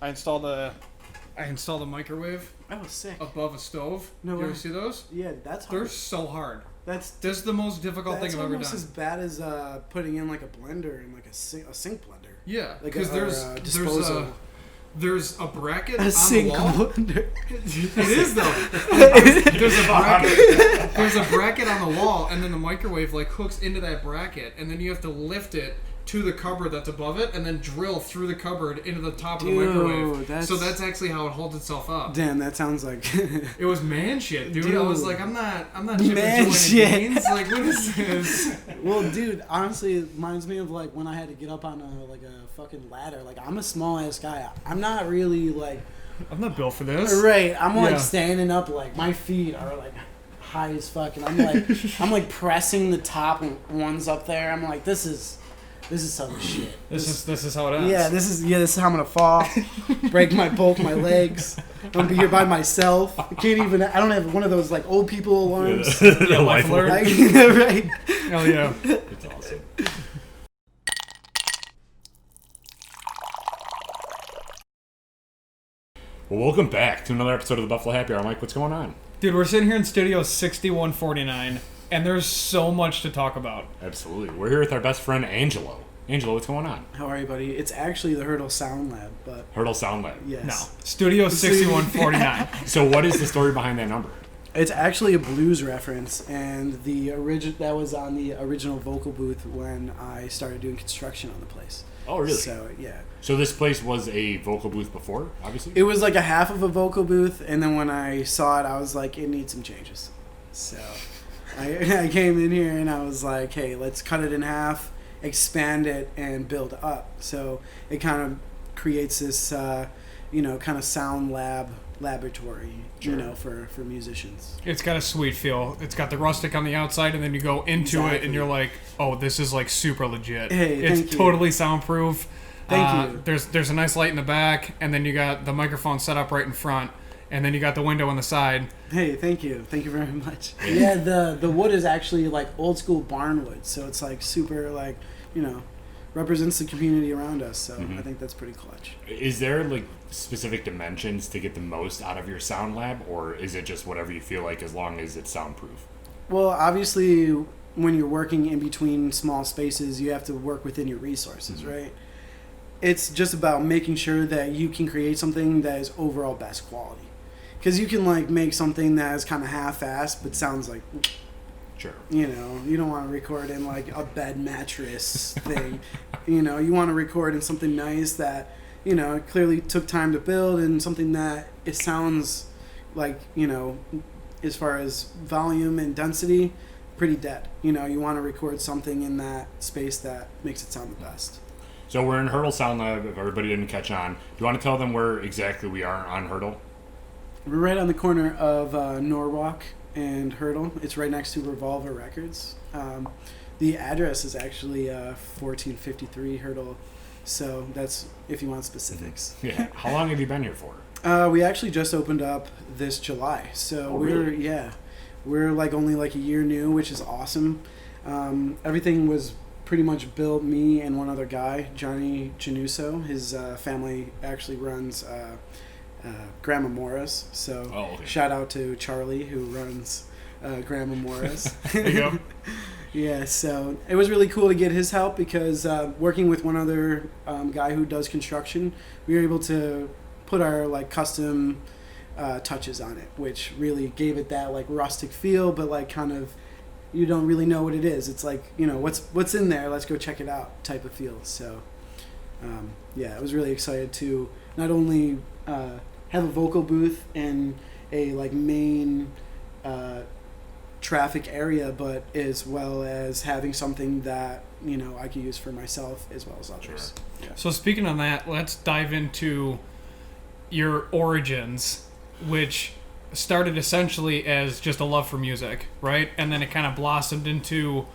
I installed a microwave. Oh, sick. Above a stove. No You way. ever see those? Yeah, that's hard. They're so hard. That's the most difficult thing I've ever done. almost as bad as putting in like a blender in like a sink blender. Yeah, Like because there's a bracket on the wall. Blender. It is though. There's a bracket on the wall, and then the microwave like hooks into that bracket, and then you have to lift it to the cupboard that's above it, and then drill through the cupboard into the top of the microwave. So that's actually how it holds itself up. Damn, that sounds like it was man shit, dude. I was like, I'm not man shit. Beans. Like, what is this? Well, dude, honestly, it reminds me of like when I had to get up on a fucking ladder. Like, I'm a small ass guy. I'm not really like. I'm not built for this. Right, I'm like standing up, like my feet are like high as fuck, and I'm like pressing the top ones up there. I'm like, this is some shit. This is how it ends. Yeah, this is how I'm gonna fall, break both my legs. I'm gonna be here by myself. I don't have one of those like old people alarms. Yeah, life alert. Right. Hell yeah. It's awesome. Well, welcome back to another episode of the Buffalo Happy Hour. Mike, what's going on? Dude, we're sitting here in Studio 6149, and there's so much to talk about. Absolutely. We're here with our best friend, Angelo. Angelo, what's going on? How are you, buddy? It's actually the Hurdle Sound Lab, but... Hurdle Sound Lab. Yes. No. Studio 6149. So what is the story behind that number? It's actually a blues reference, and that was on the original vocal booth when I started doing construction on the place. Oh, really? So, yeah. So this place was a vocal booth before, obviously? It was like a half of a vocal booth, and then when I saw it, I was like, it needs some changes. So I came in here, and I was like, hey, let's cut it in half, expand it, and build up. So it kind of creates this, kind of sound laboratory, Sure. for musicians. It's got a sweet feel. It's got the rustic on the outside, and then you go into it, and you're like, oh, this is like super legit. Hey, it's totally soundproof. Thank you. There's a nice light in the back, and then you got the microphone set up right in front, and then you got the window on the side. Hey, thank you very much. Yeah, the wood is actually like old school barn wood, so it's like super like, represents the community around us. So I think that's pretty clutch. Is there like specific dimensions to get the most out of your sound lab, or is it just whatever you feel like as long as it's soundproof? Well, obviously, when you're working in between small spaces, you have to work within your resources, right? It's just about making sure that you can create something that is overall best quality. Because you can like make something that is kind of half-assed but sounds like, Sure. you don't want to record in like a bed mattress thing. You want to record in something nice that, it clearly took time to build, and something that it sounds like, as far as volume and density, pretty dead. You want to record something in that space that makes it sound the best. So we're in Hurdle Sound Lab, if everybody didn't catch on. Do you want to tell them where exactly we are on Hurdle? We're right on the corner of Norwalk and Hurdle. It's right next to Revolver Records. The address is actually 1453 Hurdle, so that's if you want specifics. Yeah. How long have you been here for? We actually just opened up this July, so we're like only like a year new, which is awesome. Everything was pretty much built me and one other guy, Johnny Januso. His family actually runs Grandma Mora's, so shout out to Charlie who runs Grandma Mora's. There you go. Yeah, so it was really cool to get his help because working with one other guy who does construction, we were able to put our like custom touches on it, which really gave it that like rustic feel, but like kind of you don't really know what it is. It's like, what's in there, let's go check it out type of feel. So I was really excited to not only have a vocal booth in a like main traffic area, but as well as having something that I could use for myself as well as others. Sure. Yeah. So speaking on that, let's dive into your origins, which started essentially as just a love for music, right? And then it kind of blossomed into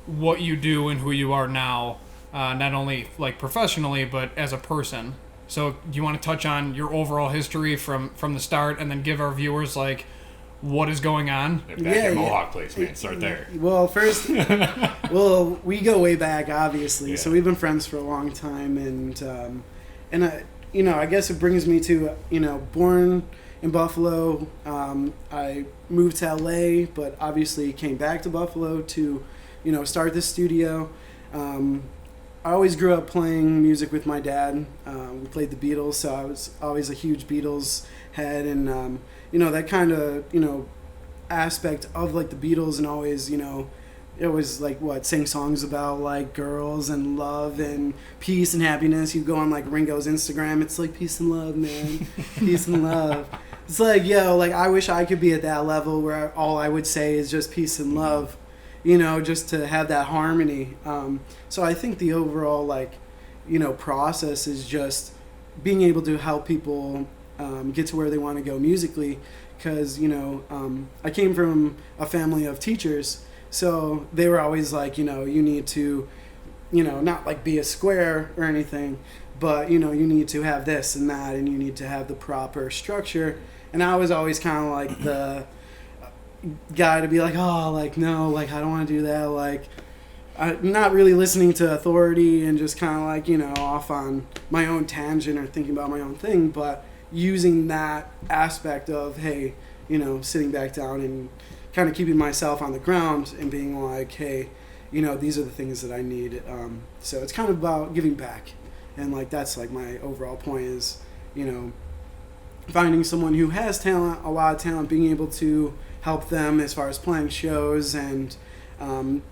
what you do and who you are now, not only like professionally, but as a person. So do you want to touch on your overall history from the start, and then give our viewers like what is going on? Back at Mohawk Place, man. Start there. Well, first, we go way back, obviously. Yeah. So we've been friends for a long time, and I guess it brings me to, born in Buffalo. I moved to LA, but obviously came back to Buffalo to, start this studio. I always grew up playing music with my dad. We played the Beatles, so I was always a huge Beatles head, and that kind of aspect of like the Beatles, and always it was like sing songs about like girls and love and peace and happiness. You go on like Ringo's Instagram, it's like peace and love, man, peace and love. It's like, like I wish I could be at that level where all I would say is just peace and love, just to have that harmony. So I think the overall process is just being able to help people get to where they want to go musically, because I came from a family of teachers, so they were always like, you need to not like be a square or anything, but you need to have this and that, and you need to have the proper structure. And I was always kind of like the guy to be like, oh, like no, like I don't want to do that, like I'm not really listening to authority, and just kind of like off on my own tangent or thinking about my own thing, but using that aspect of, hey, sitting back down and kind of keeping myself on the ground and being like, hey, these are the things that I need. So it's kind of about giving back, and like that's like my overall point is, finding someone who has talent, a lot of talent, being able to help them as far as playing shows, and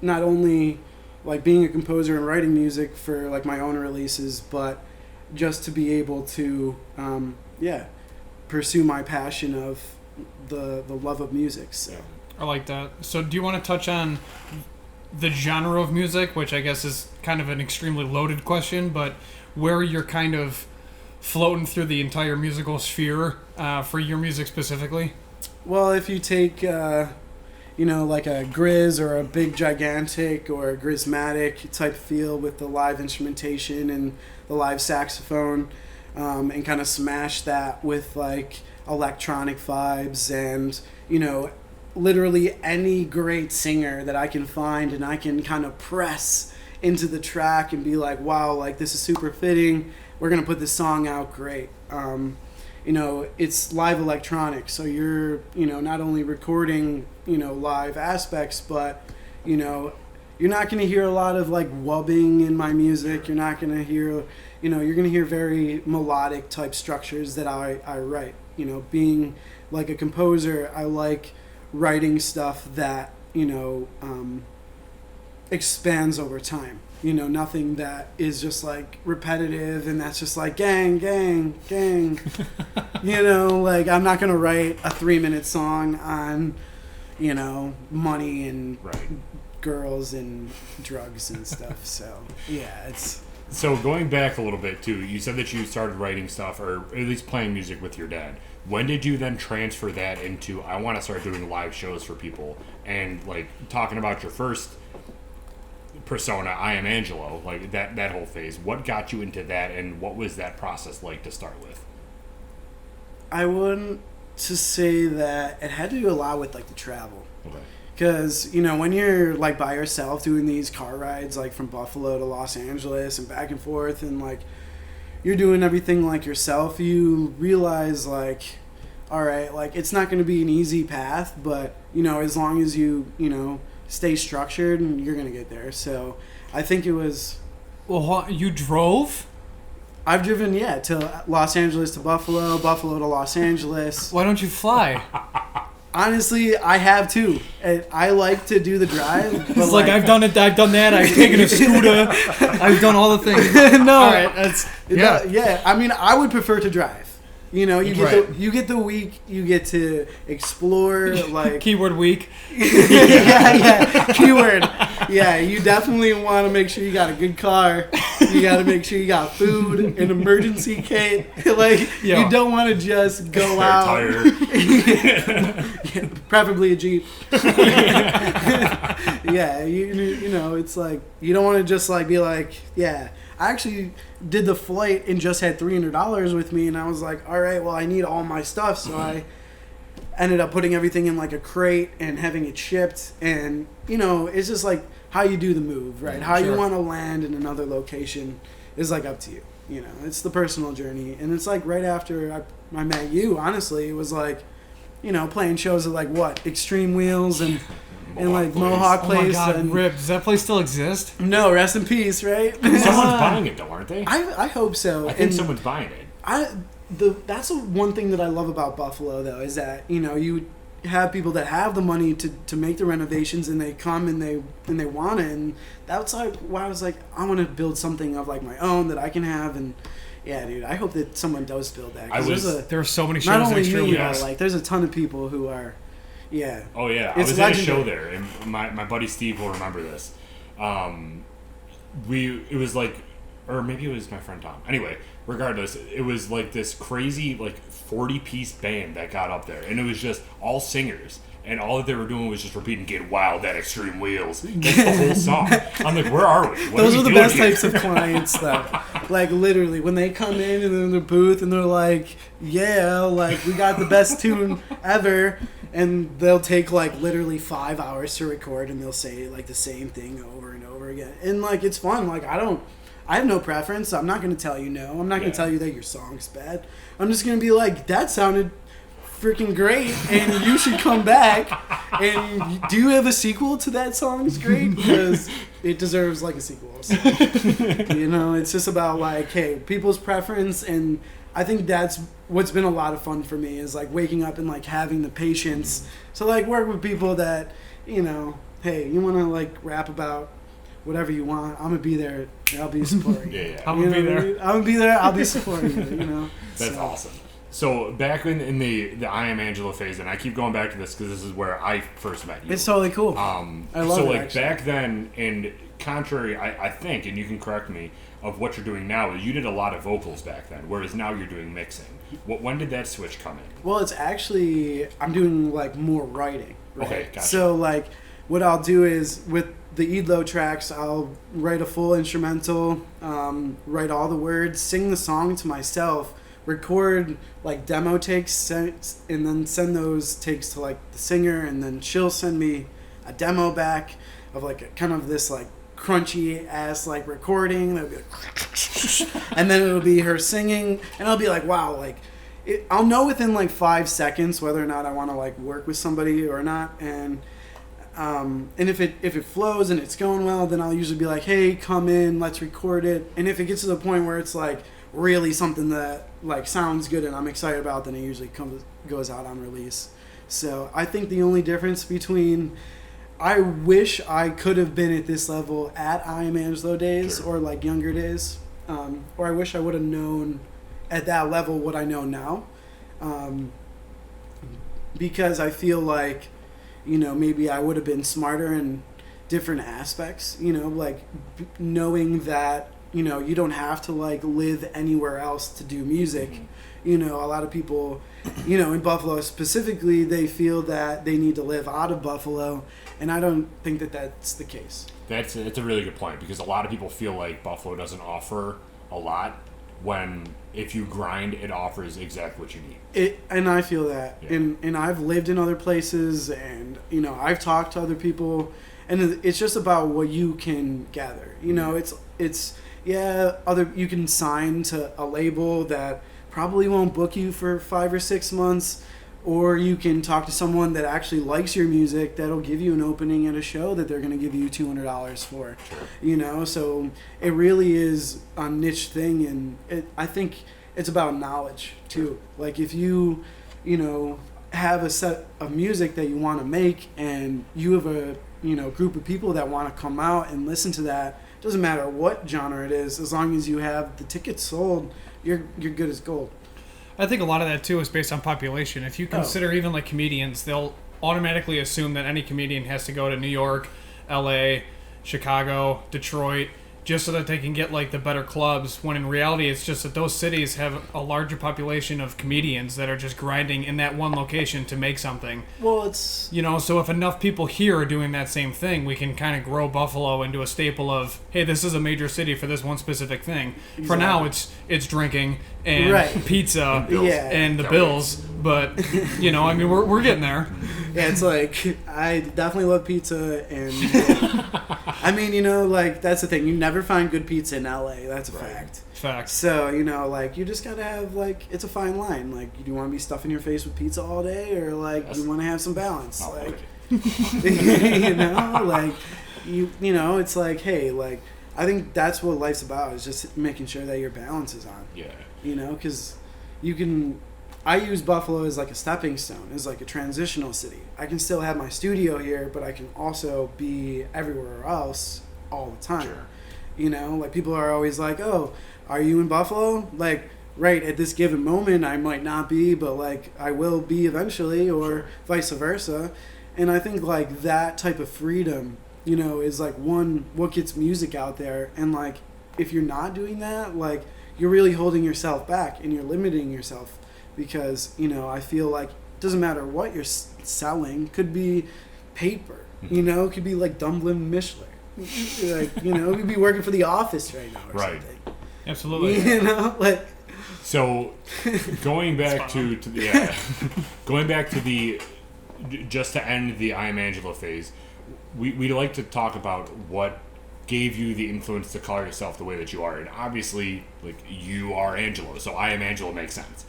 not only like being a composer and writing music for like my own releases, but just to be able to pursue my passion of the love of music. So I like that. So do you want to touch on the genre of music, which I guess is kind of an extremely loaded question, but where you're kind of floating through the entire musical sphere for your music specifically? Well, if you take like a Grizz or a big gigantic or a Grizzmatic type feel with the live instrumentation and the live saxophone, and kind of smash that with like electronic vibes, and literally any great singer that I can find and I can kind of press into the track and be like, wow, like this is super fitting, we're gonna put this song out, great. It's live electronic, so you're not only recording live aspects, but you're not going to hear a lot of like wubbing in my music. You're not going to hear you're going to hear very melodic type structures that I write. Being like a composer, I like writing stuff that expands over time. Nothing that is just like repetitive and that's just like gang, gang, gang. Like I'm not going to write a 3-minute song on, money and girls and drugs and stuff. So, yeah, it's... So going back a little bit too, you said that you started writing stuff, or at least playing music with your dad. When did you then transfer that into, I want to start doing live shows for people? And like talking about your first persona, I am Angelo, like that whole phase. What got you into that, and what was that process like to start with? I wouldn't to say that it had to do a lot with like the travel. Okay. Because, when you're like by yourself doing these car rides like from Buffalo to Los Angeles and back and forth, and like you're doing everything like yourself, you realize like, all right, like it's not going to be an easy path, but as long as you stay structured, and you're gonna get there. So I think it was... Well, you drove? I've driven, to Los Angeles to Buffalo, Buffalo to Los Angeles. Why don't you fly? Honestly, I have too. I like to do the drive. But it's like I've done it, I've done that, I've taken a scooter, I've done all the things. No, all right, that's... Yeah. I mean, I would prefer to drive. You get the week, you get to explore, like... Keyword week. yeah, keyword. Yeah, you definitely want to make sure you got a good car. You got to make sure you got food, an emergency kit. You don't want to just go out. Tire. Preferably a Jeep. Yeah, it's like, you don't want to just like be like, yeah. I actually did the flight and just had $300 with me, and I was like, all right, well, I need all my stuff, so I ended up putting everything in like a crate and having it shipped, and it's just like how you do the move, right? How you want to land in another location is like up to you. You know, it's the personal journey. And it's like right after I met you, honestly, it was like, you know, playing shows at like what? Extreme Wheels and like Mohawk Place. Oh my God, and RIP. Does that place still exist? No, rest in peace, right? Someone's buying it though, aren't they? I hope so. I think someone's buying it. That's one thing that I love about Buffalo, though, is that, you know, you have people that have the money to make the renovations, and they come and they want it, and that's like why I was like, I want to build something of like my own that I can have, and yeah, dude, I hope that someone does build that. There are so many shows. Not only in me, Extreme but like there's a ton of people who are, yeah. Oh yeah, I was at a show there, and my buddy Steve will remember this. It was like, or maybe it was my friend Tom. Anyway, regardless, it was like this crazy like 40-piece band that got up there, and it was just all singers, and all that they were doing was just repeating "Get Wild" at Extreme Wheels. That's the whole song. I'm like, where are we? Those are the best types of clients, though. Like literally, when they come in the booth and they're like, "Yeah, like we got the best tune ever." And they'll take like literally 5 hours to record, and they'll say like the same thing over and over again. And like it's fun. Like I have no preference. I'm not going to tell you no. I'm not going to tell you that your song's bad. I'm just going to be like, that sounded freaking great, and you should come back. And do you have a sequel to that song's great? Because it deserves like a sequel. So, you know, it's just about like, hey, people's preference. And I think that's what's been a lot of fun for me, is like waking up and like having the patience to like work with people that, you know, hey, you want to like rap about whatever you want, I'm gonna be there. I'll be supporting you. Yeah. I'm gonna be there. I'm gonna be there. I'll be supporting you. You know. That's awesome. So back in the I Am Angelo phase, and I keep going back to this because this is where I first met you. It's totally cool. I love so it. like actually. back then, and contrary, I think, and you can correct me, of what you're doing now, you did a lot of vocals back then, whereas now you're doing mixing. When did that switch come in? Well, it's actually I'm doing like more writing. Right? Okay, gotcha. So like, what I'll do is with the Edalo tracks, I'll write a full instrumental, write all the words, sing the song to myself, record like demo takes, and then send those takes to like the singer, and then she'll send me a demo back of like a, kind of this like crunchy ass like recording. That'll be like, and then it'll be her singing, and I'll be like, wow, like I'll know within like 5 seconds whether or not I want to like work with somebody or not, and if it flows and it's going well, then I'll usually be like, hey, come in, let's record it. And if it gets to the point where it's like really something that like sounds good and I'm excited about, then it usually goes out on release. So I think the only difference between, I wish I could have been at this level at I Am Angelo days, Sure. or like younger days, or I wish I would have known at that level what I know now, because I feel like, you know, maybe I would have been smarter in different aspects, you know, like knowing that, you know, you don't have to like live anywhere else to do music. Mm-hmm. You know, a lot of people, you know, in Buffalo specifically, they feel that they need to live out of Buffalo, and I don't think that that's the case. It's a really good point, because a lot of people feel like Buffalo doesn't offer a lot, when if you grind, it offers exactly what you need. And I feel that. Yeah. And I've lived in other places, and, you know, I've talked to other people, and it's just about what you can gather. You know, it's you can sign to a label that probably won't book you for 5 or 6 months, or you can talk to someone that actually likes your music that'll give you an opening at a show that they're going to give you $200 for. Sure. You know, so it really is a niche thing, and I think it's about knowledge too. Like if you know, have a set of music that you want to make, and you have a, you know, group of people that want to come out and listen to that, doesn't matter what genre it is, as long as you have the tickets sold, you're good as gold. I think a lot of that too is based on population. If you consider even like comedians, they'll automatically assume that any comedian has to go to New York, LA, Chicago, Detroit, just so that they can get like the better clubs, when in reality it's just that those cities have a larger population of comedians that are just grinding in that one location to make something. Well, it's, you know, so if enough people here are doing that same thing, we can kind of grow Buffalo into a staple of, hey, this is a major city for this one specific thing. Exactly. For now, it's drinking and right. pizza and and the Bills. but you know, I mean, we're getting there. Yeah, it's like I definitely love pizza, and I mean, you know, like that's the thing. You never find good pizza in LA. That's a fact. Fact. So, you know, like you just gotta have like it's a fine line. Like, do you want to be stuffing your face with pizza all day, or like you want to have some balance? Like, you know, like you know, it's like, hey, like I think that's what life's about, is just making sure that your balance is on. Yeah. You know, because you can. I use Buffalo as like a stepping stone, as like a transitional city. I can still have my studio here, but I can also be everywhere else all the time. Sure. You know, like people are always like, "Oh, are you in Buffalo?" Like, right at this given moment, I might not be, but like I will be eventually, or vice versa. And I think like that type of freedom, you know, is like what gets music out there. And like if you're not doing that, like you're really holding yourself back and you're limiting yourself. Because, you know, I feel like it doesn't matter what you're selling. Could be paper, you know, it could be like Dublin Mishler. Like, you know, you could be working for the office right now or something. Absolutely. You know, like. So, going back to the going back to the, just to end the I Am Angelo phase, we'd like to talk about what gave you the influence to call yourself the way that you are. And obviously, like, you are Angelo, so I Am Angelo makes sense.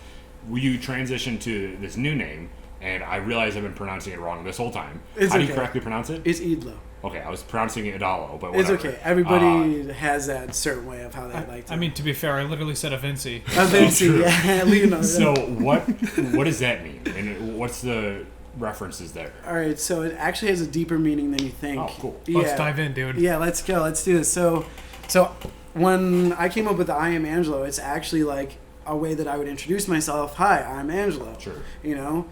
You transitioned to this new name, and I realize I've been pronouncing it wrong this whole time. How do you correctly pronounce it? It's Edalo. Okay, I was pronouncing it Edalo, but whatever. It's okay. Everybody has that certain way of how they like to. I mean, to be fair, I literally said a Vinci. A Vinci, yeah. Leonardo. So what does that mean? And what's the references there? All right, so it actually has a deeper meaning than you think. Oh, cool. Let's dive in, dude. Yeah, let's go. Let's do this. So when I came up with the I Am Angelo, it's actually like a way that I would introduce myself. Hi, I'm Angelo. Sure. You know,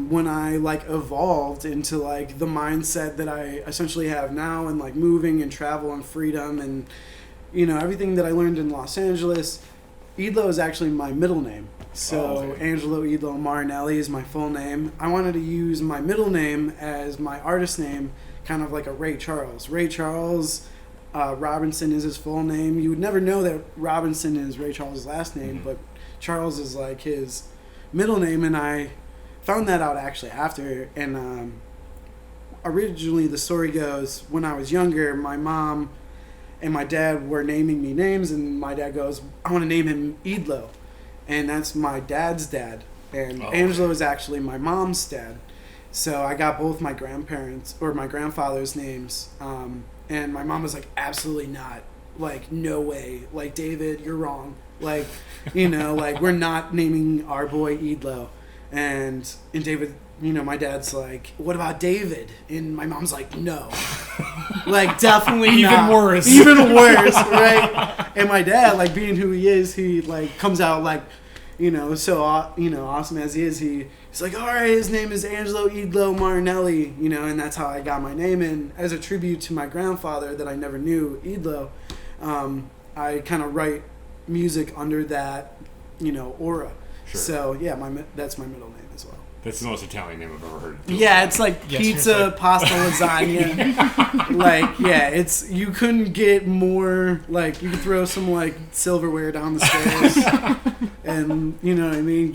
when I like evolved into like the mindset that I essentially have now, and like moving and travel and freedom and, you know, everything that I learned in Los Angeles, Edalo is actually my middle name. So Angelo Edalo Marinelli is my full name. I wanted to use my middle name as my artist name, kind of like a Ray Charles. Ray Charles Robinson is his full name. You would never know that Robinson is Ray Charles' last name, but Charles is like his middle name, and I found that out actually after. And originally the story goes, when I was younger, my mom and my dad were naming me names, and my dad goes, I want to name him Edalo. And that's my dad's dad. And Angelo is actually my mom's dad. So I got both my grandparents, or my grandfather's names. And my mom was like, absolutely not. Like, no way. Like, David, you're wrong. Like, you know, like, we're not naming our boy Edalo. And David, you know, my dad's like, what about David? And my mom's like, no. Like, definitely not. Even worse, right? And my dad, like, being who he is, he, like, comes out, like, you know, so, you know, awesome as he is, he's like, all right, his name is Angelo Edalo Marinelli, you know, and that's how I got my name. And as a tribute to my grandfather that I never knew, Edalo, I kind of write music under that, you know, aura. Sure. So, yeah, that's my middle name as well. That's the most Italian name I've ever heard. Yeah, it's like pizza, pasta, lasagna. Like, yeah, it's, you couldn't get more, like, you could throw some, like, silverware down the stairs and, you know what I mean,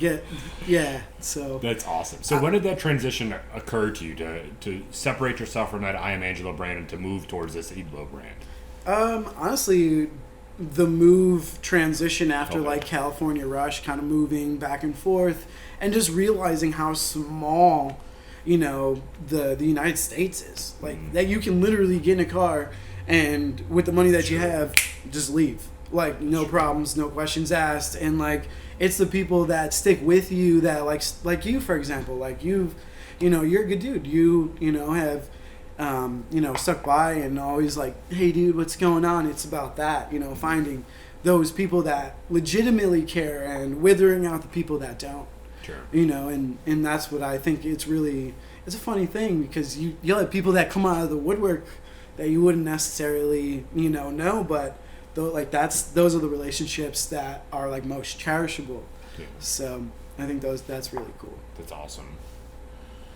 so. That's awesome. So when did that transition occur to you to separate yourself from that I Am Angelo brand and to move towards this Edalo brand? Honestly, the move transition after, like, California Rush, kind of moving back and forth, and just realizing how small, you know, the United States is. Like, that you can literally get in a car and with the money that you have, just leave. Like, no problems, no questions asked. And, like, it's the people that stick with you that, like you, for example. Like, you know, you're a good dude. You know, have, you know, stuck by and always like, hey, dude, what's going on? It's about that, you know, finding those people that legitimately care and withering out the people that don't. Sure. You know, and that's what I think. It's a funny thing, because you have people that come out of the woodwork that you wouldn't necessarily, you know, but like those are the relationships that are like most cherishable. Yeah. So I think that's really cool. That's awesome.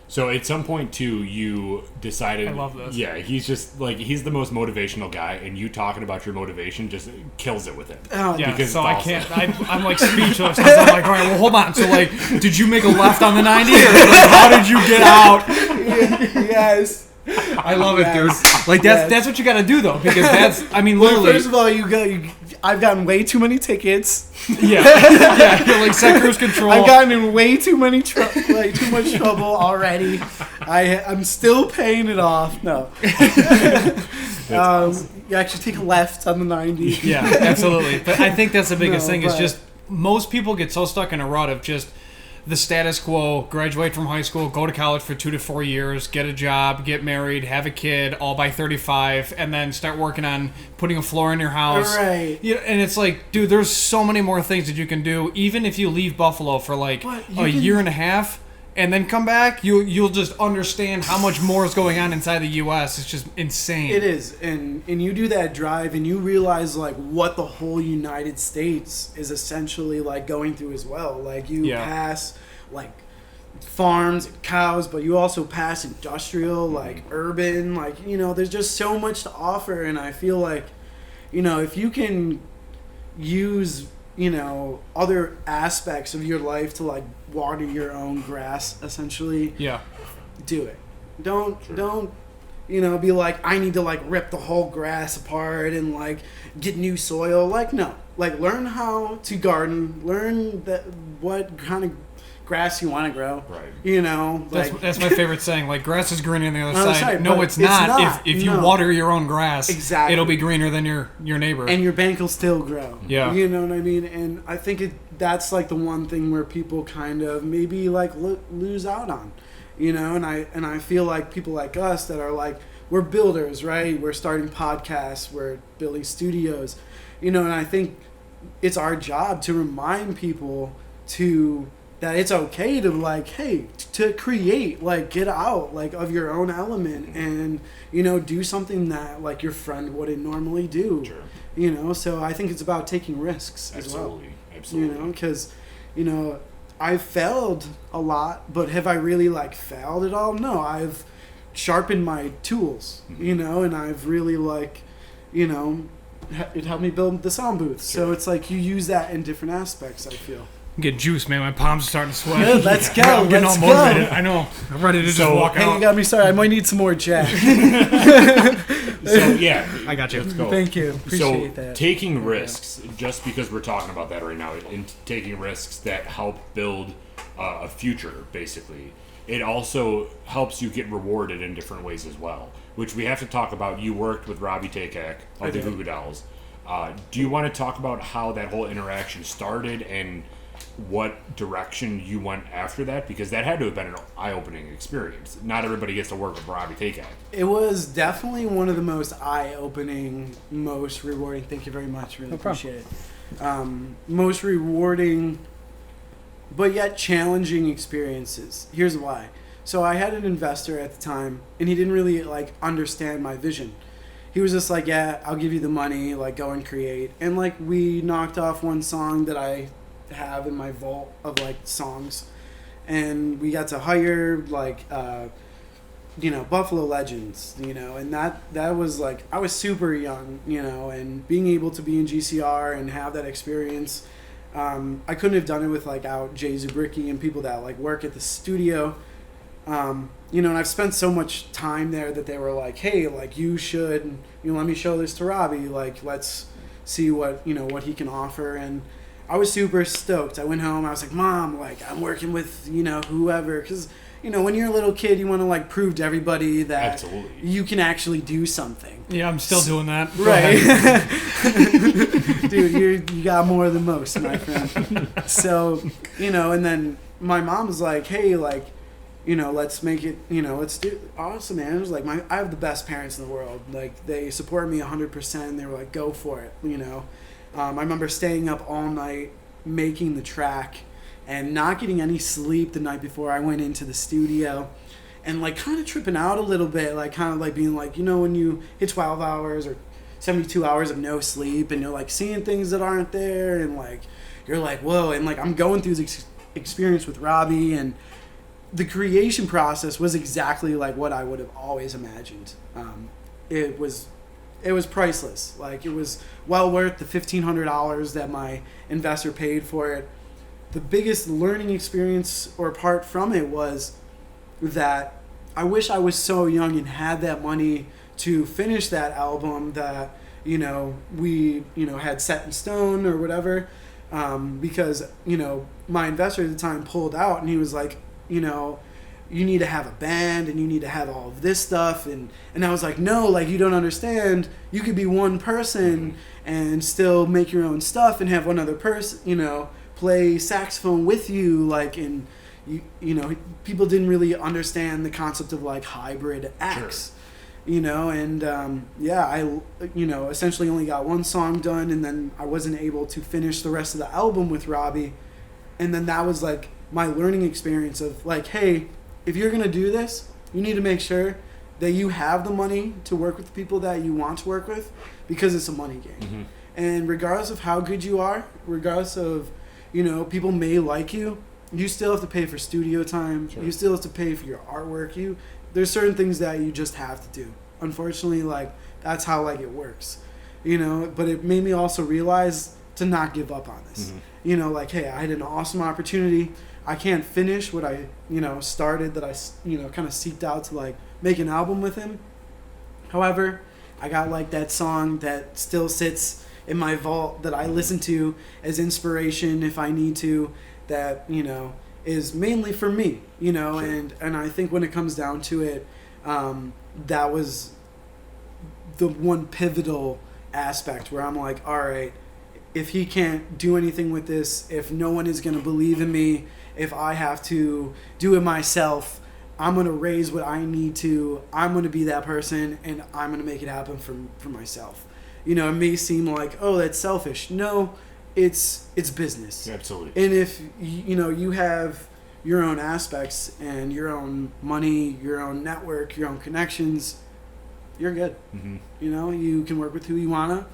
So at some point too, you decided. I love this. Yeah, he's just like he's the most motivational guy, and you talking about your motivation just kills it with him. Oh, Yeah, Because so it's I awesome. can't. I'm like speechless. 'Cause I'm like, all right, well, hold on. So like, did you make a left on the 90, or like, how did you get out? Yes. I love it, dude. Yes. Like that's what you got to do though, because that's. I mean, Well, literally. first of all, I've gotten way too many tickets. yeah. You're like set cruise control. I've gotten in way too many too much trouble already. I'm still paying it off. No. You actually take a left on the 90. Yeah, absolutely. But I think that's the biggest thing is but- just most people get so stuck in a rut of just the status quo, graduate from high school, go to college for 2 to 4 years, get a job, get married, have a kid, all by 35, and then start working on putting a floor in your house. Right. You know, and it's like, dude, there's so many more things that you can do. Even if you leave Buffalo for like But a you can- year and a half, and then come back, you'll just understand how much more is going on inside the U.S. It's just insane. It is, and you do that drive, and you realize like what the whole United States is essentially like going through as well. Like you Yeah. pass like farms, and cows, but you also pass industrial, like urban, like there's just so much to offer, and I feel like if you can use other aspects of your life to like water your own grass, essentially. Yeah. Do it. Don't be like, I need to like rip the whole grass apart and like get new soil. Like, no, like learn how to garden, learn what kind of grass you want to grow. Right. That's my favorite saying. Like, grass is greener on the other Other side. side, No, but it's not. not. If you No. water your own grass, Exactly. it'll be greener than your neighbor. and your bank will still grow. Yeah. You know what I mean? And I think that's like the one thing where people kind of maybe like lose out on, and I feel like people like us that are like, we're builders, right? We're starting podcasts, we're building studios, and I think it's our job to remind people that it's okay to like, hey, to create, like get out like of your own element and do something that like your friend wouldn't normally do. Sure. So I think it's about taking risks as well. Absolutely. Because I've failed a lot, but have I really like failed at all? No, I've sharpened my tools, and I've really like it helped me build the sound booth. So it's like you use that in different aspects, I feel. Get juice, man. My palms are starting to sweat. Good, let's go. I'm getting Let's all motivated. go. I know. I'm ready to just So- walk Hey, out. you got me started. I might need some more Jack. So yeah, I got you. let's go. Thank you. Appreciate So that. taking risks, just because we're talking about that right now, and taking risks that help build a future, basically, it also helps you get rewarded in different ways as well. Which we have to talk about. You worked with Robbie Takak I of the did. Goo Goo Dolls. Do you want to talk about how that whole interaction started and what direction you went after that? Because that had to have been an eye-opening experience. Not everybody gets to work with Robbie Takak. It was definitely one of the most eye-opening, most rewarding. Thank you very much. Really appreciate it. Most rewarding, but yet challenging experiences. Here's why. So I had an investor at the time, and he didn't really like understand my vision. He was just like, "Yeah, I'll give you the money. Like, go and create." And like, we knocked off one song that I have in my vault of like songs, and we got to hire like Buffalo legends, and that was like, I was super young, and being able to be in GCR and have that experience, I couldn't have done it without Jay Zubricki and people that like work at the studio, and I've spent so much time there that they were like, hey, like you should, let me show this to Robbie, like let's see what he can offer. And I was super stoked. I went home, I was like, Mom, like I'm working with whoever, because when you're a little kid, you want to like prove to everybody that Absolutely. you can actually do something. Yeah, I'm still doing that. Go Right. ahead. Dude, you got more than most, my friend. So, and then my mom was like, hey, like, let's make it, let's do awesome, man. It was like, I have the best parents in the world. Like, they support me 100%. They were like, go for it, I remember staying up all night making the track and not getting any sleep the night before I went into the studio, and like kind of tripping out a little bit, like kind of like being like, when you hit 12 hours or 72 hours of no sleep and you're like seeing things that aren't there, and like you're like, whoa, and like I'm going through this experience with Robbie, and the creation process was exactly like what I would have always imagined. It was priceless. Like, it was well worth the $1,500 that my investor paid for it. The biggest learning experience or part from it was that I wish I was so young and had that money to finish that album that, we, had set in stone or whatever. Because, my investor at the time pulled out and he was like, you need to have a band and you need to have all of this stuff. And I was like, no, like, you don't understand. You could be one person and still make your own stuff and have one other person, play saxophone with you. Like, and people didn't really understand the concept of like hybrid acts. Sure. I essentially only got one song done, and then I wasn't able to finish the rest of the album with Robbie. And then that was like my learning experience of like, hey, if you're going to do this, you need to make sure that you have the money to work with the people that you want to work with, because it's a money game. Mm-hmm. And regardless of how good you are, regardless of, people may like you, you still have to pay for studio time. Sure. You still have to pay for your artwork. There's certain things that you just have to do. Unfortunately, like, that's how like it works, but it made me also realize to not give up on this. Mm-hmm. Like, hey, I had an awesome opportunity. I can't finish what I, started, that I, kind of seeked out to like make an album with him. However, I got like that song that still sits in my vault that I listen to as inspiration if I need to, that, is mainly for me, Sure. and I think when it comes down to it, that was the one pivotal aspect where I'm like, all right, if he can't do anything with this, if no one is going to believe in me, if I have to do it myself, I'm going to raise what I need to. I'm going to be that person, and I'm going to make it happen for myself. It may seem like, oh, that's selfish. No, it's business. Absolutely. And if you have your own aspects and your own money, your own network, your own connections, you're good. Mm-hmm. You can work with who you wanna.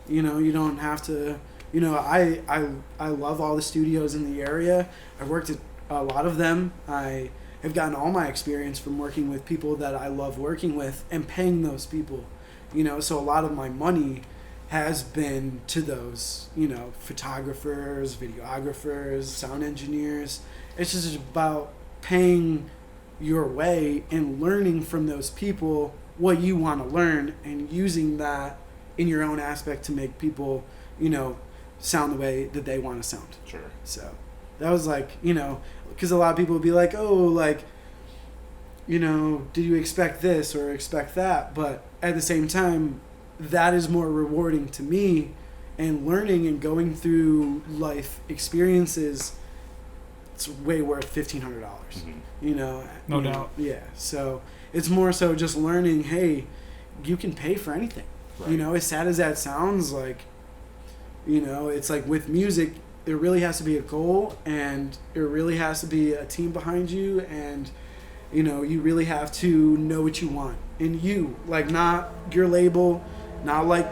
You don't have to. I love all the studios in the area. I've worked at a lot of them. I have gotten all my experience from working with people that I love working with and paying those people. So a lot of my money has been to those, photographers, videographers, sound engineers. It's just about paying your way and learning from those people what you want to learn and using that in your own aspect to make people, sound the way that they want to sound. Sure. So that was like, because a lot of people would be like, oh, like, did you expect this or expect that? But at the same time, that is more rewarding to me, and learning and going through life experiences, it's way worth $1,500. Mm-hmm. No doubt. Yeah. So it's more so just learning, hey, you can pay for anything. Right. As sad as that sounds, like, it's like with music, there really has to be a goal, and there really has to be a team behind you, and you really have to know what you want. And you, like, not your label, not like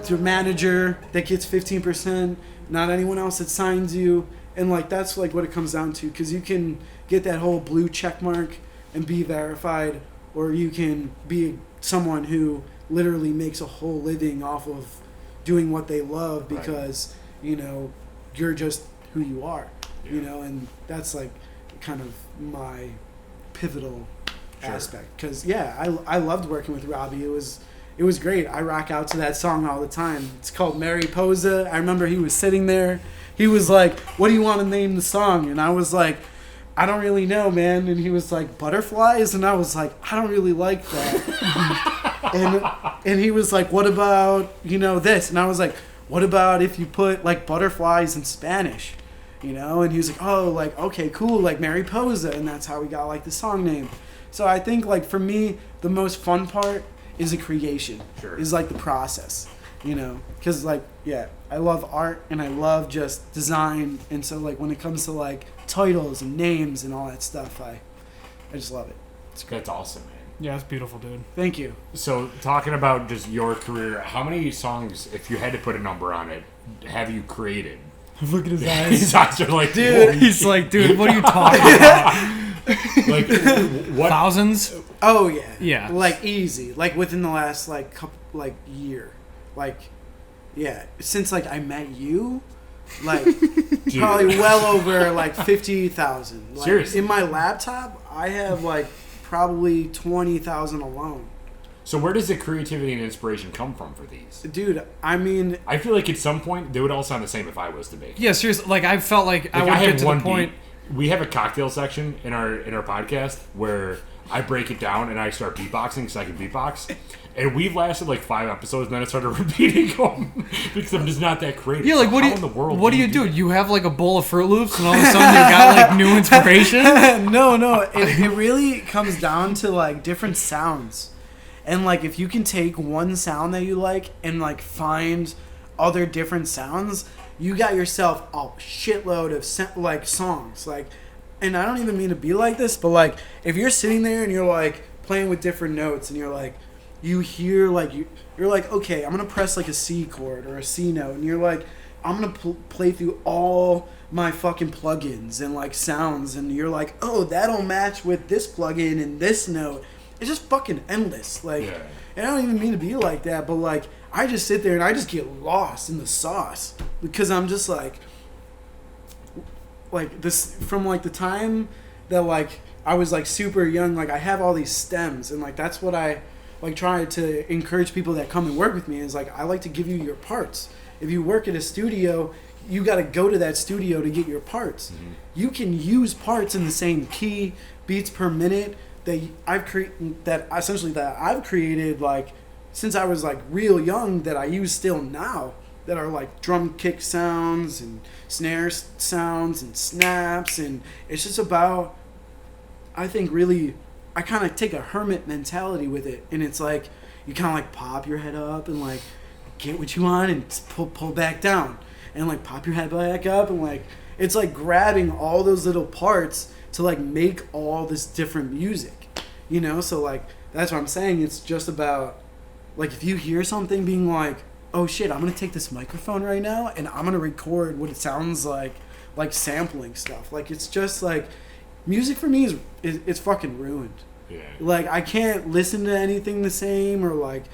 the manager that gets 15%, not anyone else that signs you. And like, that's like what it comes down to, because you can get that whole blue check mark and be verified, or you can be someone who literally makes a whole living off of doing what they love because, you're just who you are, and that's like kind of my pivotal aspect. Because, I loved working with Robbie. It was great. I rock out to that song all the time. It's called Mariposa. I remember he was sitting there. He was like, what do you want to name the song? And I was like, I don't really know, man. And he was like, Butterflies? And I was like, I don't really like that. and he was like, what about, this? And I was like, what about if you put like butterflies in Spanish? And he was like, oh, like, okay, cool, like Mariposa. And that's how we got like the song name. So I think like for me, the most fun part is the creation. Sure. Is like the process, because like, I love art and I love just design. And so like when it comes to like titles and names and all that stuff, I just love it. That's awesome, man. Yeah, it's beautiful, dude. Thank you. So talking about just your career, how many songs, if you had to put a number on it, have you created? Look at his eyes. His eyes are like, dude. He's like, dude, what are you talking about? Like what? Thousands? Oh yeah. Yeah. Like easy. Like within the last like couple like year. Like yeah. Since like I met you, like probably well over like 50,000. Like, seriously? in my laptop, I have like probably 20,000 alone. So where does the creativity and inspiration come from for these? Dude, I mean, I feel like at some point they would all sound the same if I was to make. Yeah, seriously. Like I felt like I would have get to one the point. beat. We have a cocktail section in our podcast where I break it down and I start beatboxing because I can beatbox. And we've lasted like 5 episodes, and then I started repeating them because I'm just not that creative. Yeah, like so what do you? in the world What do you do? You have like a bowl of Fruit Loops, and all of a sudden you got like new inspiration. no. It really comes down to like different sounds. And like if you can take one sound that you like and like find other different sounds, you got yourself a shitload of like songs. Like, and I don't even mean to be like this, but like if you're sitting there and you're like playing with different notes and you're like, you hear like you're like, okay, I'm gonna press like a C chord or a C note, and you're like, I'm gonna play through all my fucking plugins and like sounds, and you're like, oh, that'll match with this plugin and this note. It's just fucking endless. Like, Yeah. and I don't even mean to be like that, but like, I just sit there and I just get lost in the sauce because I'm just like this from like the time that like I was like super young. Like I have all these stems, and like that's what I like try to encourage people that come and work with me is like I like to give you your parts. If you work at a studio, you got to go to that studio to get your parts. Mm-hmm. You can use parts in the same key, beats per minute that I've created like since I was like real young that I use still now that are like drum kick sounds and snare sounds and snaps, and it's just about I think really I kind of take a hermit mentality with it, and it's like you kind of like pop your head up and like get what you want and pull back down and like pop your head back up, and like it's like grabbing all those little parts to like make all this different music, you know? So like that's what I'm saying. It's just about like if you hear something being like, oh shit, I'm gonna take this microphone right now and I'm gonna record what it sounds like sampling stuff. Like it's just like music for me is it's fucking ruined. Yeah. Like I can't listen to anything the same, or like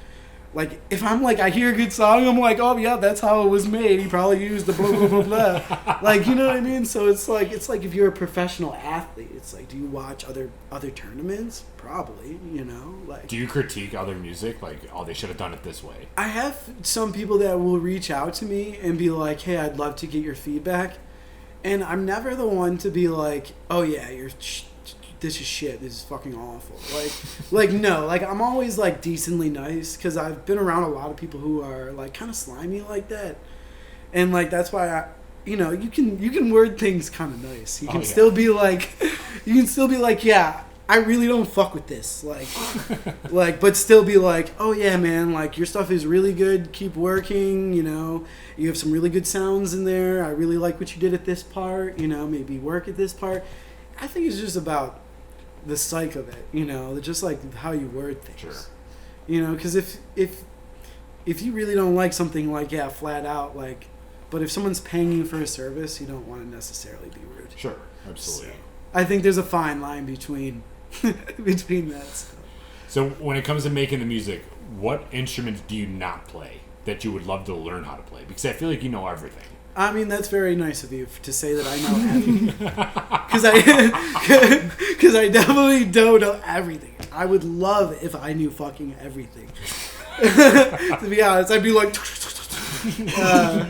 if I'm like I hear a good song, I'm like, oh yeah, that's how it was made. He probably used the blah blah blah blah. Like, you know what I mean? So it's like if you're a professional athlete, it's like, do you watch other tournaments? Probably, you know. Like, do you critique other music? Like, oh, they should have done it this way. I have some people that will reach out to me and be like, hey, I'd love to get your feedback, and I'm never the one to be like, oh yeah, this is shit. This is fucking awful. Like no. Like I'm always like decently nice because I've been around a lot of people who are like kind of slimy like that, and like that's why you can word things kind of nice. You can still be like, yeah, I really don't fuck with this. Like, but still be like, oh yeah, man, like your stuff is really good. Keep working. You know, you have some really good sounds in there. I really like what you did at this part. You know, maybe work at this part. I think it's just about the psyche of it, you know, just like how you word things. Sure. You know, because if you really don't like something, like, yeah, flat out, like, but if someone's paying you for a service, you don't want to necessarily be rude. Sure, absolutely. So, I think there's a fine line between that stuff. So when it comes to making the music, what instruments do you not play that you would love to learn how to play? Because I feel like you know everything. I mean, that's very nice of you to say that I know everything. Because I definitely don't know everything. I would love if I knew fucking everything. To be honest, I'd be like...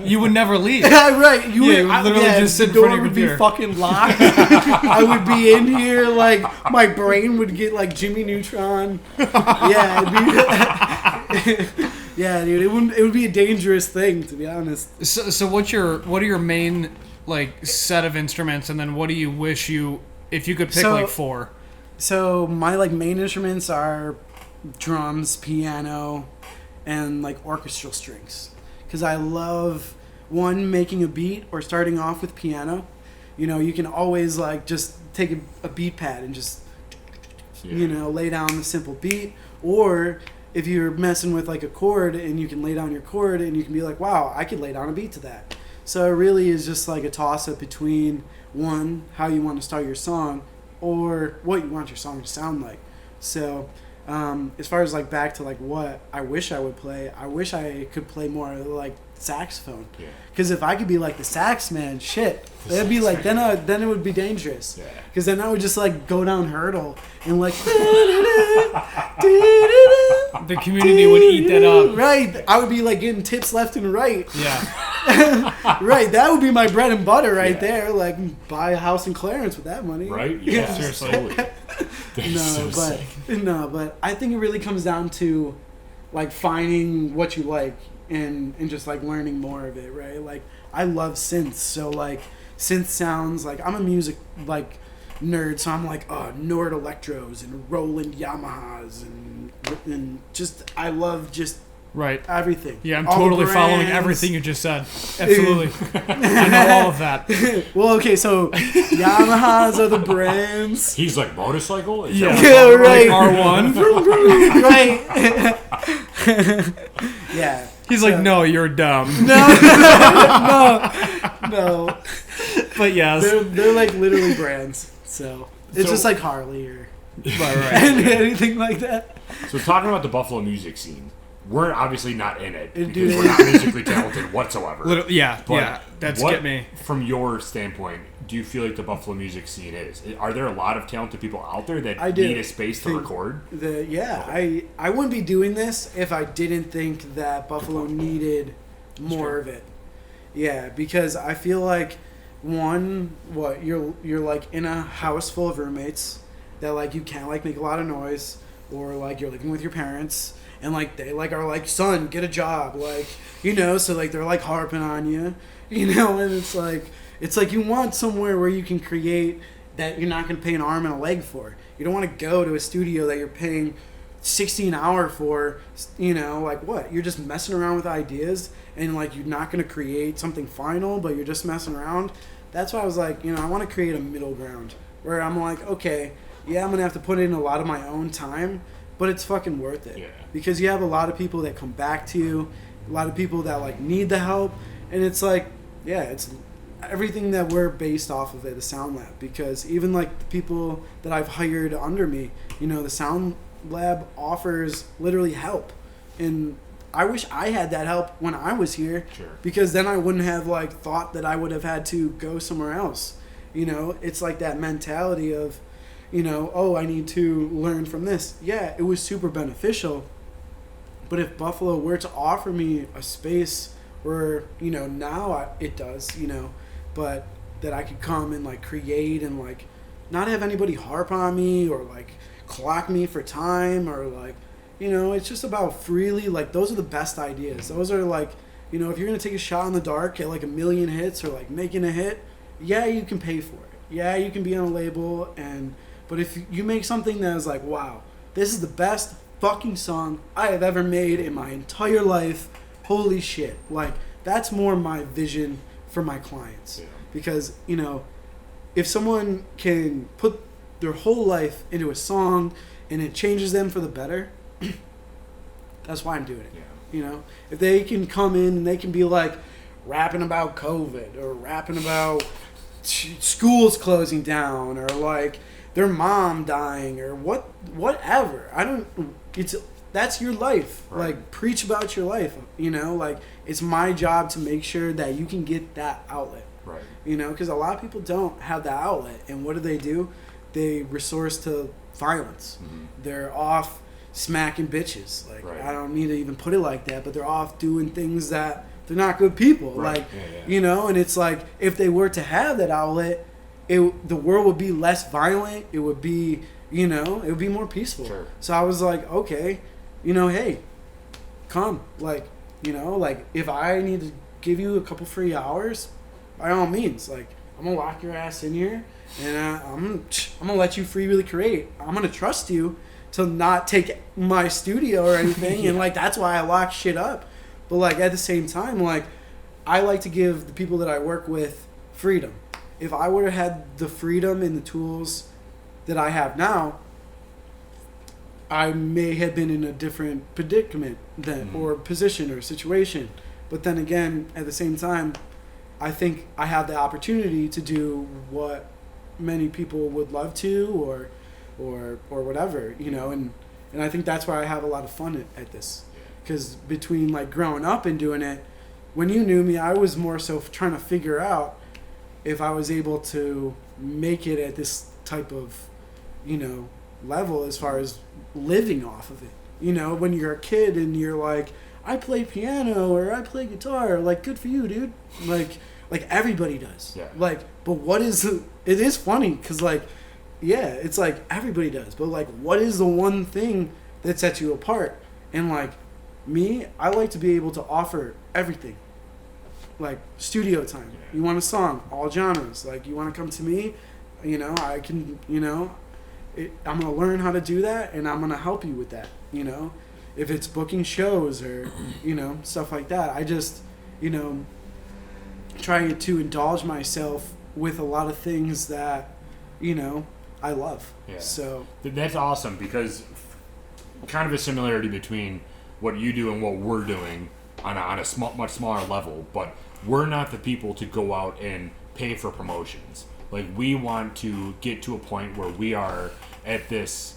you would never leave. Yeah, right. You would literally just sit in the front door of would your be fucking locked. I would be in here, like, my brain would get like Jimmy Neutron. Yeah, it'd be... Yeah, dude, it would be a dangerous thing, to be honest. So what are your main like set of instruments, and then what do you wish if you could pick like 4? So my like main instruments are drums, piano, and like orchestral strings, because I love making a beat or starting off with piano. You know, you can always like just take a beat pad and just lay down the simple beat, or if you're messing with like a chord and you can lay down your chord and you can be like, wow, I could lay down a beat to that. So it really is just like a toss up between how you want to start your song, or what you want your song to sound like. So as far as like back to like what I wish I would play, I wish I could play more like saxophone. Yeah. Because if I could be like the sax man, shit, that'd be like then it would be dangerous. Yeah. Because then I would just like go down hurdle and like The community would eat that up. Right, I would be like getting tips left and right. Yeah. Right, that would be my bread and butter right Yeah. there. Like buy a house in Clarence with that money. Right? Yeah, Seriously. totally. That's so sick. But I think it really comes down to like finding what you like and just like learning more of it, right? Like I love synths, so like synth sounds, like I'm a music like nerd, so I'm like Nord Electros and Roland Yamahas and just I love just Right. everything. Yeah, I'm All the totally following brands. everything you just said. Absolutely. I know all of that. Well, okay, so Yamahas are the brands. He's like, motorcycle? Is Yeah. that Yeah, Like right. R1. Right. Yeah. He's like, no, you're dumb. No. But yes. They're like literally brands. So it's So- just like Harley or Right. anything like that. So talking about the Buffalo music scene, we're obviously not in it because Dude. we're not musically talented whatsoever. Yeah, But yeah. That's what, get me. From your standpoint, do you feel like the Buffalo music scene is? Are there a lot of talented people out there that I do need a space to think record? I wouldn't be doing this if I didn't think that Buffalo needed more of it. Yeah, because I feel like you're like in a house full of roommates that like you can't like make a lot of noise, or like you're living with your parents and like they like are like, son, get a job, like, you know, so like they're like harping on you, you know, and it's like you want somewhere where you can create that you're not going to pay an arm and a leg for. You don't want to go to a studio that you're paying $60 an hour for, you know, like what? You're just messing around with ideas and like you're not going to create something final, but you're just messing around. That's why I was like, you know, I want to create a middle ground where I'm like, okay, yeah, I'm going to have to put in a lot of my own time, but it's fucking worth it. Yeah. Because you have a lot of people that come back to you, a lot of people that like need the help, and it's like, yeah, it's everything that we're based off of at the Sound Lab. Because even like the people that I've hired under me, you know, the Sound Lab offers literally help, and I wish I had that help when I was here. Sure. Because then I wouldn't have like thought that I would have had to go somewhere else. You know, it's like that mentality of, you know, oh, I need to learn from this. Yeah, it was super beneficial. But if Buffalo were to offer me a space where, you know, now it does, you know, but that I could come and like create and like not have anybody harp on me or like clock me for time or like, you know, it's just about freely, like those are the best ideas. Those are like, you know, if you're going to take a shot in the dark, get like 1 million hits or like making a hit, yeah, you can pay for it. Yeah, you can be on a label, but if you make something that is like, wow, this is the best fucking song I have ever made in my entire life, holy shit. Like, that's more my vision for my clients. Yeah. Because, you know, if someone can put their whole life into a song and it changes them for the better, that's why I'm doing it. Yeah. You know, if they can come in and they can be like rapping about COVID or rapping about schools closing down or like their mom dying or whatever. That's your life. Right. Like, preach about your life, you know? Like, it's my job to make sure that you can get that outlet. Right. You know, because a lot of people don't have that outlet. And what do? They resource to violence. Mm-hmm. They're off smacking bitches. Like, Right. I don't need to even put it like that, but they're off doing things that they're not good people. Right. Like, Yeah. you know, and it's like, if they were to have that outlet, the world would be less violent. It would be, you know, it would be more peaceful. Sure. So I was like, okay, you know, hey, come. Like, you know, like, if I need to give you a couple free hours, by all means, like, I'm going to lock your ass in here, and I'm going to let you freely create. I'm going to trust you to not take my studio or anything, Yeah. and, like, that's why I lock shit up. But, like, at the same time, like, I like to give the people that I work with freedom. If I would have had the freedom and the tools that I have now, I may have been in a different predicament then, or position or situation. But then again, at the same time, I think I have the opportunity to do what many people would love to, or whatever, you know, and I think that's why I have a lot of fun at this, because between like growing up and doing it, when you knew me, I was more so trying to figure out if I was able to make it at this type of, you know, level as far as living off of it. You know, when you're a kid and you're like, I play piano or I play guitar, like, good for you, dude. Like everybody does. Yeah. Like, but what is it is funny because like, yeah, it's like everybody does, but like, what is the one thing that sets you apart? And like me, I like to be able to offer everything. Like studio time. You want a song, all genres. Like you want to come to me, you know, I can, you know, I'm going to learn how to do that and I'm going to help you with that, you know. If it's booking shows or, you know, stuff like that. I just, you know, try to indulge myself with a lot of things that, you know, I love. Yeah. So that's awesome because kind of a similarity between what you do and what we're doing on a much smaller level, but we're not the people to go out and pay for promotions. Like, we want to get to a point where we are at this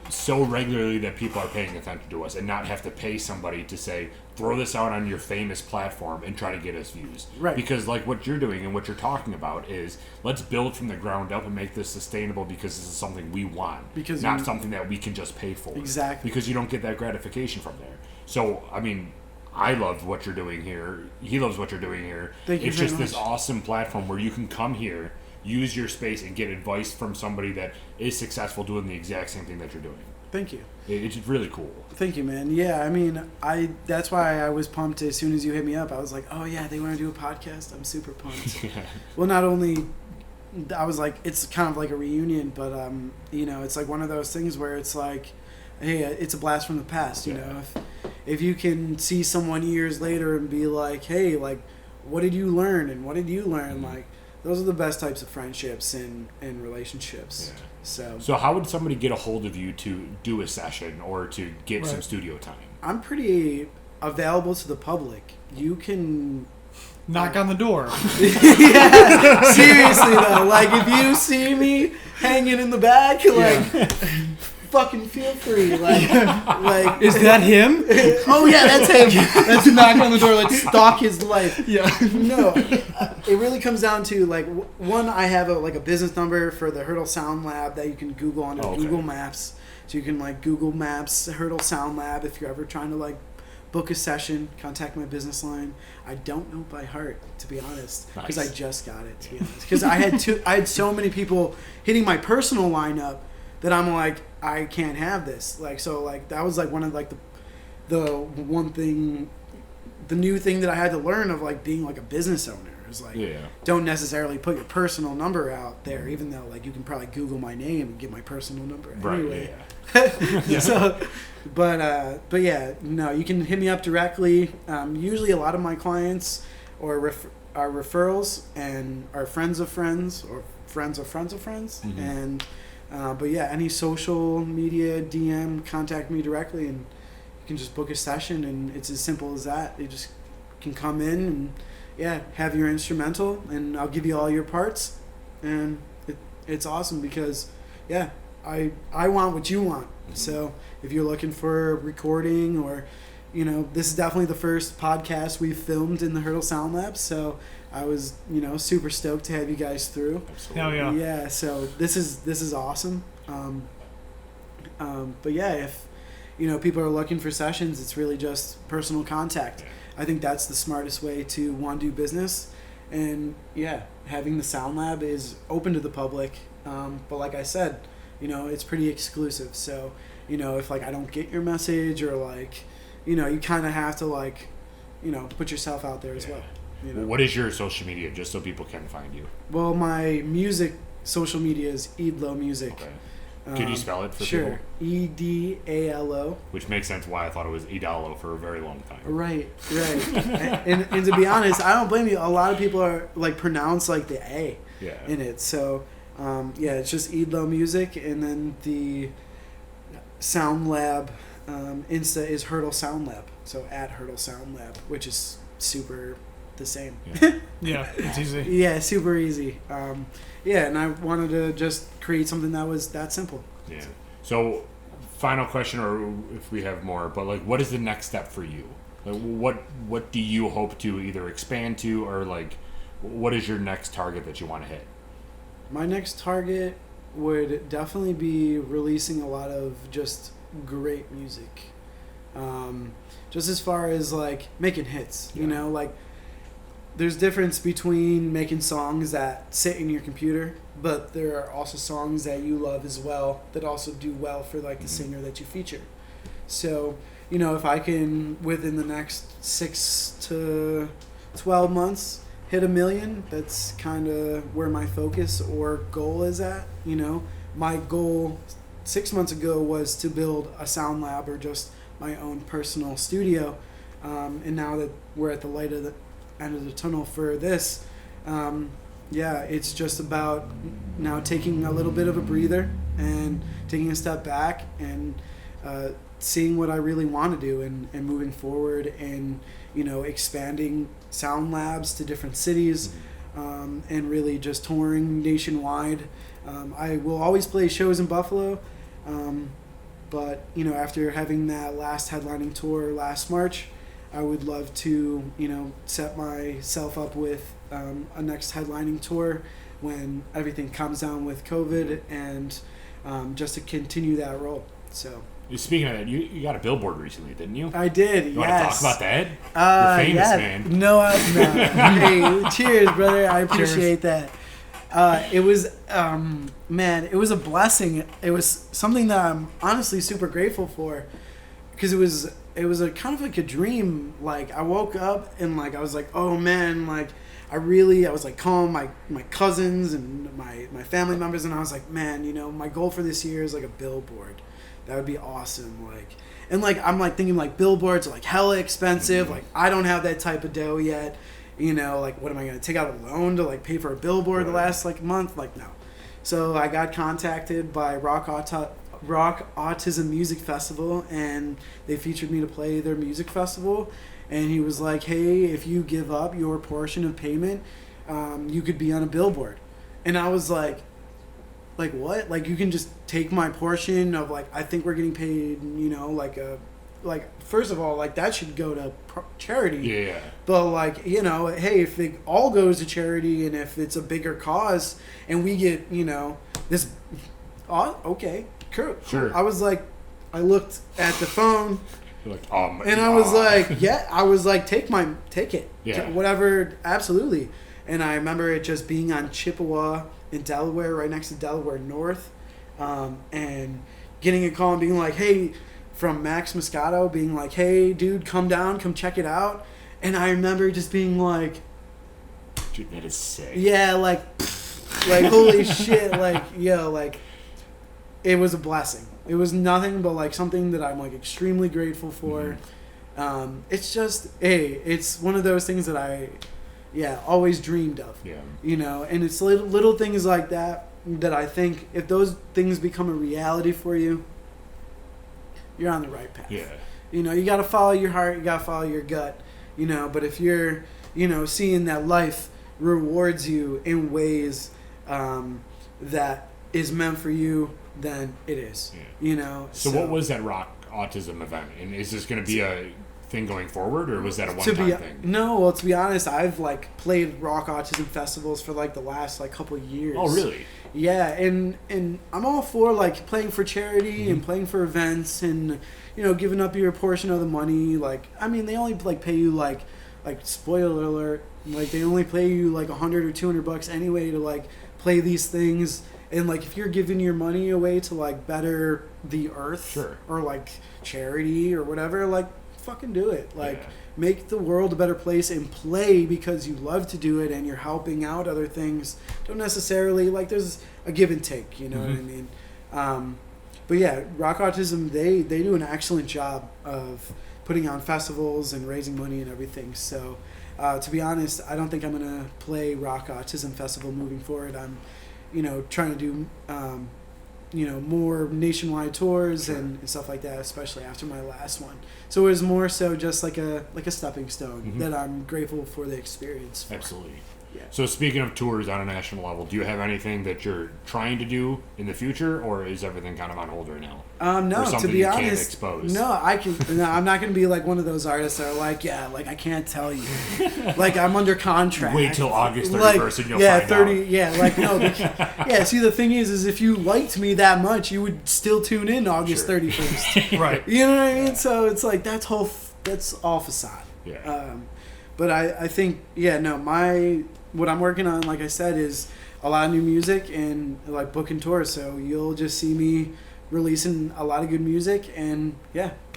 so regularly that people are paying attention to us and not have to pay somebody to say, throw this out on your famous platform and try to get us views. Right. Because like what you're doing and what you're talking about is, let's build from the ground up and make this sustainable because this is something we want. Because not something that we can just pay for. Exactly. Because you don't get that gratification from there. So, I mean, I love what you're doing here. He loves what you're doing here. Thank you it's very just much. this awesome platform where you can come here, use your space, and get advice from somebody that is successful doing the exact same thing that you're doing. Thank you. It's really cool. Thank you, man. Yeah, I mean, that's why I was pumped as soon as you hit me up. I was like, oh yeah, they want to do a podcast. I'm super pumped. Yeah. Well, not only, I was like, it's kind of like a reunion, but you know, it's like one of those things where it's like, hey, it's a blast from the past. You know, if you can see someone years later and be like, hey, like, what did you learn and what did you learn? Like, those are the best types of friendships and relationships. Yeah. So how would somebody get a hold of you to do a session or to get some studio time? I'm pretty available to the public. You can knock on the door. Yeah, seriously though. Like if you see me hanging in the back, like fucking feel free. Like is that him? Oh yeah, that's him. That's a knock on the door. Let's stalk his life. Yeah. No, it really comes down to like one. I have a business number for the Hurdle Sound Lab that you can Google on Google Maps. So you can like Google Maps Hurdle Sound Lab if you're ever trying to like book a session. Contact my business line. I don't know by heart, to be honest, because I just got it. To be honest, because I had so many people hitting my personal lineup that I'm like, I can't have this. Like, so like that was like one of like the one thing, the new thing that I had to learn of like being like a business owner is like, don't necessarily put your personal number out there, even though like you can probably Google my name and get my personal number anyway. Yeah. So, but yeah, no, you can hit me up directly. Usually a lot of my clients are referrals and are friends of friends or friends of friends of friends. Mm-hmm. And but yeah, any social media DM, contact me directly and you can just book a session and it's as simple as that. You just can come in and have your instrumental and I'll give you all your parts and it's awesome because I want what you want. So if you're looking for recording or, you know, this is definitely the first podcast we've filmed in the Hurdle Sound Lab. So I was, you know, super stoked to have you guys through. Absolutely. Hell yeah. Yeah. So this is awesome. But yeah, if, you know, people are looking for sessions, it's really just personal contact. I think that's the smartest way to want to do business. And having the Sound Lab is open to the public. But like I said, you know, it's pretty exclusive. So, you know, if like I don't get your message or like, you know, you kind of have to like, you know, put yourself out there as well. You know? What is your social media, just so people can find you? Well, my music social media is Edalo Music. Okay. Could you spell it for people? people? Edalo. Which makes sense why I thought it was Edalo for a very long time. Right. and to be honest, I don't blame you. A lot of people are like pronounce like the A in it. So it's just Edalo Music, and then the Sound Lab Insta is Hurdle Sound Lab. So at Hurdle Sound Lab, which is super the same. Yeah, it's easy. Yeah, super easy. And I wanted to just create something that was that simple. Yeah. So, final question, or if we have more, but like, what is the next step for you? Like, what do you hope to either expand to, or like, what is your next target that you want to hit? My next target would definitely be releasing a lot of just great music. Just as far as like making hits, you know, like there's difference between making songs that sit in your computer, but there are also songs that you love as well that also do well for like the singer that you feature. So, you know, if I can within the next 6 to 12 months hit 1 million, that's kind of where my focus or goal is at. You know, my goal 6 months ago was to build a sound lab or just my own personal studio, and now that we're at the light of the end of the tunnel for this, it's just about now taking a little bit of a breather and taking a step back and seeing what I really want to do and moving forward and, you know, expanding sound labs to different cities, and really just touring nationwide. I will always play shows in Buffalo, but, you know, after having that last headlining tour last March, I would love to, you know, set myself up with a next headlining tour when everything comes down with COVID, and just to continue that role. So. Speaking of that, you got a billboard recently, didn't you? I did. You want to talk about that? You're famous, man. No. Hey, cheers, brother. I appreciate that. It was, it was a blessing. It was something that I'm honestly super grateful for, because it was a kind of like a dream. Like I woke up and like I was like, oh man, like I was like calling my cousins and my family members, and I was like, man, you know, my goal for this year is like a billboard. That would be awesome. Like, and like I'm like thinking like billboards are like hella expensive. Like I don't have that type of dough yet. You know, like what am I gonna take out a loan to like pay for a billboard the last like month? Like no. So I got contacted by Rock Autism Music Festival, and they featured me to play their music festival. And he was like, hey, if you give up your portion of payment, you could be on a billboard. And I was like what? Like you can just take my portion of like, I think we're getting paid, you know, like first of all, like that should go to charity. Yeah. But like, you know, hey, if it all goes to charity and if it's a bigger cause and we get, you know, this, okay, cool. Sure. I was like, I looked at the phone. You're like, and I was like, yeah, I was like, take it. Yeah. Whatever, absolutely. And I remember it just being on Chippewa in Delaware, right next to Delaware North, and getting a call and being like, hey, from Max Moscato, being like, hey, dude, come down, come check it out. And I remember just being like, dude, that is sick. Yeah, like holy shit, like, yo, like, it was a blessing. It was nothing but like something that I'm like extremely grateful for. It's just, hey, it's one of those things that I always dreamed of. Yeah. You know, and it's little things like that I think if those things become a reality for you, you're on the right path. Yeah. You know, you got to follow your heart, you got to follow your gut, you know, but if you're, you know, seeing that life rewards you in ways that is meant for you, then it is. Yeah. You know. So what was that Rock Autism event? And is this going to be a thing going forward, or was that a one-time thing? No, well, to be honest, I've like played Rock Autism festivals for like the last like couple years. Oh, really? Yeah, and I'm all for like playing for charity and playing for events and, you know, giving up your portion of the money. Like, I mean, they only like pay you like spoiler alert, like they only pay you like $100 or $200 anyway to like play these things. And like if you're giving your money away to like better the earth, sure, or like charity or whatever, like fucking do it. Like make the world a better place and play because you love to do it and you're helping out other things. Don't necessarily like there's a give and take, you know what I mean? But yeah, Rock Autism, they do an excellent job of putting on festivals and raising money and everything. So to be honest, I don't think I'm gonna play Rock Autism Festival moving forward. I'm, you know, trying to do more nationwide tours and stuff like that, especially after my last one. So it was more so just like a stepping stone that I'm grateful for the experience for. Absolutely. Yeah. So speaking of tours on a national level, do you have anything that you're trying to do in the future, or is everything kind of on hold right now? No, or something to be you honest, can't expose? no, I'm not going to be like one of those artists that are like, I can't tell you. Like, I'm under contract. Wait till August 31st and you'll find out. Yeah, like, no. See, the thing is if you liked me that much, you would still tune in August 31st. Right. You know what I mean? So it's like, that's all facade. Yeah. But I think, what I'm working on, like I said, is a lot of new music and like booking tours. So you'll just see me releasing a lot of good music, and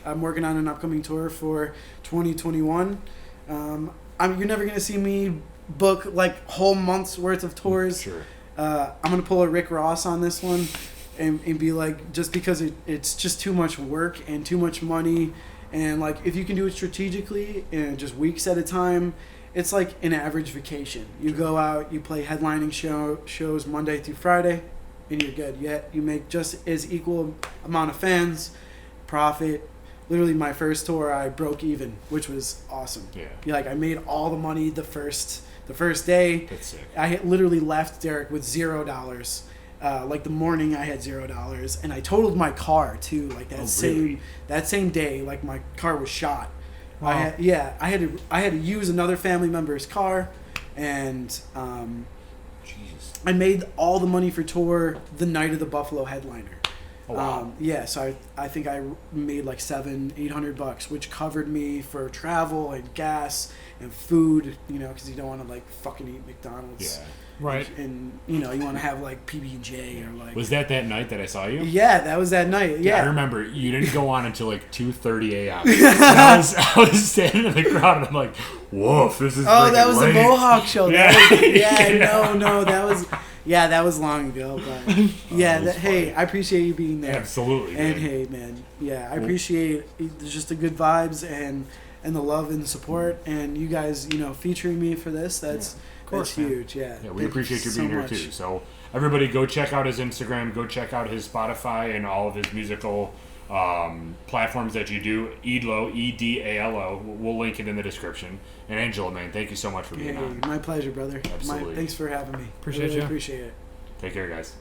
I'm working on an upcoming tour for 2021. You're never gonna see me book like whole months worth of tours. Sure. I'm gonna pull a Rick Ross on this one, and be like, just because it's just too much work and too much money, and like if you can do it strategically and just weeks at a time. It's like an average vacation. You go out, you play headlining shows Monday through Friday, and you're good. Yet you make just as equal amount of fans, profit. Literally, my first tour, I broke even, which was awesome. Yeah. I made all the money the first day. That's sick. I had literally left Derek with $0. Like the morning, I had $0, and I totaled my car too. Like that same day, like my car was shot. Wow. I had to use another family member's car, and I made all the money for tour the night of the Buffalo headliner. Oh, wow. So I think I made like $700-800, which covered me for travel and gas and food, because you don't want to like fucking eat McDonald's. Yeah. Right. And you want to have like PB&J or like. Was that night that I saw you? Yeah, that was that night. Yeah. I remember you didn't go on until like 2:30 a.m. I was standing in the crowd and I'm like, "Woof, this is." Oh, that was late. the Mohawk show. Yeah. That was long ago. But hey, I appreciate you being there. Absolutely. And man. hey, man, I appreciate just the good vibes and the love and support, and you guys, featuring me for this. That's huge. Yeah, we appreciate you being here too. So everybody, go check out his Instagram, go check out his Spotify and all of his musical platforms that you do. Edalo, Edalo. We'll link it in the description. And Angelo, man, thank you so much for being on. My pleasure, brother. Absolutely. Thanks for having me. Appreciate I really you. Appreciate it. Take care, guys.